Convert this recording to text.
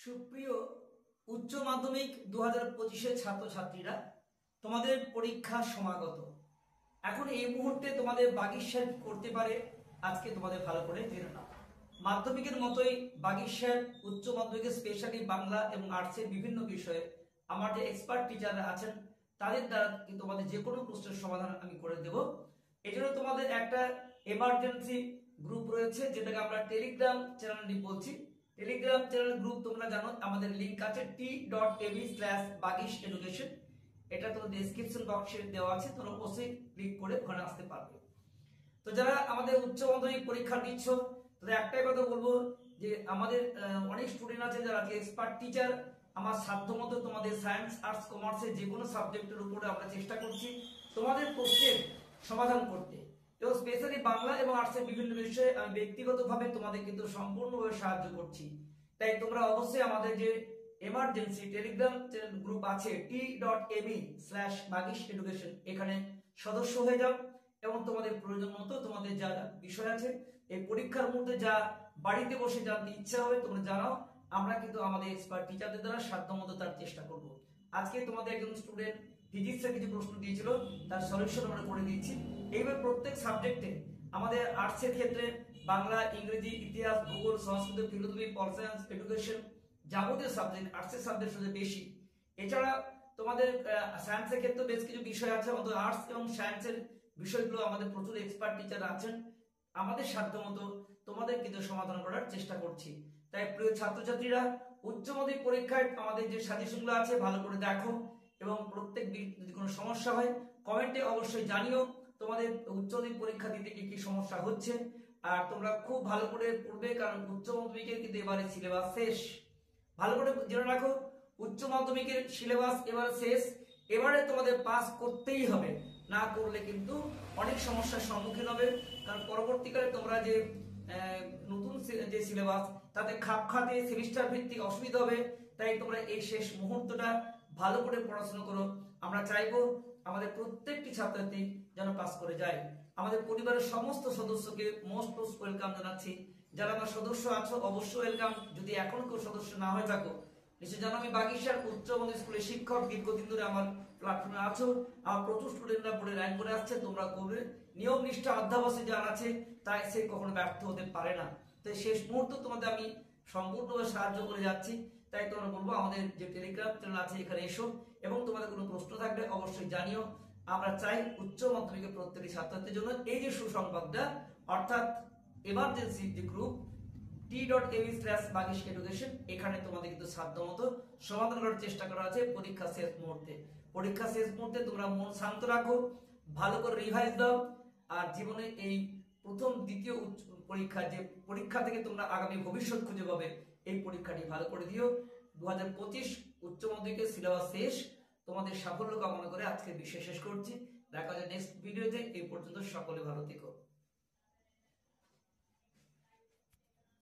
সুপ্রিয় উচ্চ মাধ্যমিক 2025 ছাত্রছাত্রীরা, তোমাদের পরীক্ষা সমাগত। এখন এই মুহূর্তে তোমাদের বাগিচার করতে পারে আজকে তোমাদের ভালো করে জেনে নাও। মাধ্যমিকের মতোই বাগিচার উচ্চ মাধ্যমিকের স্পেশালি বাংলা এবং আর্টসের বিভিন্ন বিষয়ে আমার যে এক্সপার্ট টিচাররা আছেন তাদের দ্বারা কিন্তু তোমাদের যে কোনো প্রশ্নের সমাধান আমি করে দেব। এজন্য তোমাদের একটা এমার্জেন্সি গ্রুপ রয়েছে, যেটাকে আমরা টেলিগ্রাম চ্যানেলটি বলছি। টেলিগ্রাম চ্যানেল গ্রুপ তোমরা জানো, আমাদের লিংক আছে t.ab/bagish-education। এটা তোমার ডেসক্রিপশন বক্সে দেওয়া আছে, তোমরা অবশ্যই ক্লিক করে ওখানে আসতে পারবে। তো যারা আমাদের উচ্চ মাধ্যমিক পরীক্ষা দিচ্ছ তাদের একটাই কথা বলবো যে আমাদের অনেক স্টুডেন্ট আছে যারা এক্সপার্ট টিচার। আমার সাধ্যমতো তোমাদের সায়েন্স, আর্টস, কমার্সের যে কোনো সাবজেক্টের উপরে আমরা চেষ্টা করছি তোমাদের প্রশ্নের সমাধান করতে, এবং স্পেশালি বাংলা এবং আর্টসের বিভিন্ন বিষয়ে আমি ব্যক্তিগতভাবে তোমাদের কিন্তু সম্পূর্ণভাবে সাহায্য করছি। তাই তোমরা অবশ্যই আমাদের যে এমার্জেন্সি টেলিগ্রাম চ্যানেল গ্রুপ আছে t.ab/bagish-education, এখানে সদস্য হয়ে যাও এবং তোমাদের প্রয়োজন মতো তোমাদের যা বিষয় আছে এই পরীক্ষার মধ্যে যা বাড়িতে বসে জানতে ইচ্ছা হবে তোমরা জানাও। আমরা কিন্তু আমাদের এক্সপার্ট টিচারদের দ্বারা সাধ্যমতো তার চেষ্টা করব। আজকে তোমাদের একজন স্টুডেন্ট ফিজিক্সের কিছু প্রশ্ন দিয়েছিল, তার সলিউশন আমরা করে দিচ্ছি। এইভাবে প্রত্যেক সাবজেক্টে আমাদের আর্টসের ক্ষেত্রে বাংলা, ইংরেজি, ইতিহাস, ভূগোল, সংস্কৃত, ফিলোসফি, পল সায়েন্স, এডুকেশন, যাবতীয় সাবজেক্ট, আর্টসের সাবজেক্ট সবচেয়ে বেশি। এছাড়া তোমাদের সায়েন্সের ক্ষেত্রে বেশ কিছু বিষয় আছে, অন্তত আর্টস এবং সায়েন্সের বিষয়গুলো আমাদের প্রচুর এক্সপার্ট টিচার আছেন। আমাদের সাধ্যমতো তোমাদের কিন্তু সমাধান করার চেষ্টা করছি। তাই প্রিয় ছাত্রছাত্রীরা, উচ্চ মাধ্যমিক পরীক্ষায় আমাদের যে সাজেশনগুলো আছে ভালো করে দেখো, এবং প্রত্যেক যদি কোনো সমস্যা হয় কমেন্টে অবশ্যই জানিও তোমাদের উচ্চ মাধ্যমিক পরীক্ষা দিতে কি কি সমস্যা হচ্ছে। আর তোমরা খুব ভালো করে পড়বে, কারণ উচ্চ মাধ্যমিকের কিন্তু এবারে সিলেবাস শেষ। ভালো করে জেনে রাখো, উচ্চ মাধ্যমিকের সিলেবাস এবারে শেষ। এবারে তোমাদের পাস করতেই হবে, না করলে কিন্তু অনেক সমস্যার সম্মুখীন হবে। কারণ পরবর্তীকালে তোমরা যে নতুন যে সিলেবাস তাতে খাপ খাতে সেমিস্টার ভিত্তিক অসুবিধা হবে। তাই তোমরা এই শেষ মুহূর্তটা ভালো করে পড়াশোনা করো। আমরা চাইবো আমাদের প্রত্যেকটি ছাত্রছাত্রী যেন পাস করে যায়। আমাদের পরিবারের সমস্ত সদস্যকে মোস্ট ওয়েলকাম জানাচ্ছি। যারা আমার সদস্য আছো অবশ্যই ওয়েলকাম। যদি এখন কেউ সদস্য না হয়ে থাকো নিশ্চয় জানো, আমি বাগিচার উচ্চ মাধ্যমিক স্কুলের শিক্ষক, দীর্ঘদিন ধরে আমার প্ল্যাটফর্মে আছো। আমার প্রচুর স্টুডেন্টরা পড়ে র্যাঙ্ক করে আসছে। তোমরা করবে নিয়ম নিষ্ঠা অধ্যাবসায় যারা আছে তাই সে কখনো ব্যর্থ হতে পারে না। তাই শেষ মুহূর্তে তোমাদের আমি সম্পূর্ণভাবে সাহায্য করে যাচ্ছি। তাই তোমরা বলবো আমাদের যে টেলিগ্রাম চ্যানেল আছে এখানে এসো, এবং তোমাদের কোনো প্রশ্ন থাকলে অবশ্যই জানিও। আমরা চাই উচ্চ মাধ্যমিকের প্রত্যেকটি ছাত্রছাত্রীর জন্য এই যে সুসংবাদটা, অর্থাৎ এমার্জেন্সি যে গ্রুপ t.ab/bagish-education, এখানে তোমাদের কিন্তু সাধ্যমতো সমাধান করার চেষ্টা করা আছে পরীক্ষা শেষ মুহূর্তে। পরীক্ষা শেষ মুহূর্তে তোমরা মন শান্ত রাখো, ভালো করে রিভাইজ দাও, আর জীবনে এই প্রথম দ্বিতীয় পরীক্ষা যে পরীক্ষা থেকে তোমরা আগামী ভবিষ্যৎ খুঁজে পাবে, এই পরীক্ষাটি ভালো করে দিও। 2025 উচ্চ মাধ্যমিকের সিলেবাস শেষ। তোমাদের সাফল্য কামনা করে আজকে বিষয় শেষ করছি। দেখা যায় নেক্সট ভিডিওতে। এই পর্যন্ত সকলে ভালো থেকো।